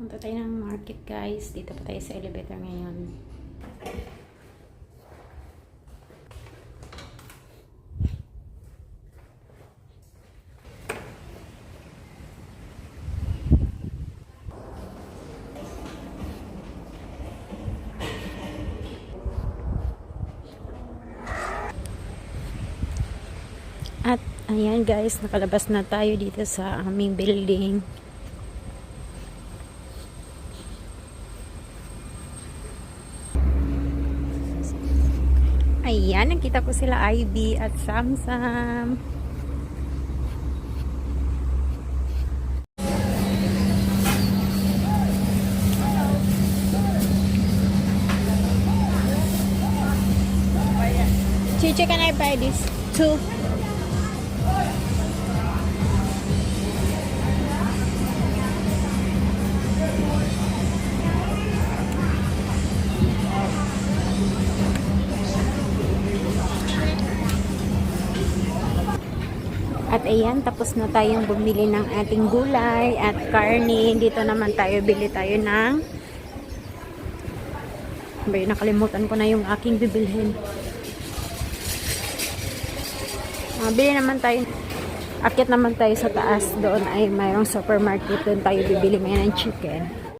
Punta tayo ng market, guys. Dito pa tayo sa elevator ngayon. At ayan, guys, nakalabas na tayo dito sa aming building. Ayan, nakita ko sila Ivy at Samsam. Chichi, can I buy this? 2. At ayan, tapos na tayong bumili ng ating gulay at karne. Dito naman tayo, bili tayo ng... nakalimutan ko na yung aking bibilhin. Bili naman tayo. Akit naman tayo sa taas. Doon ay mayroong supermarket. Doon tayo bibili ngayon ng chicken.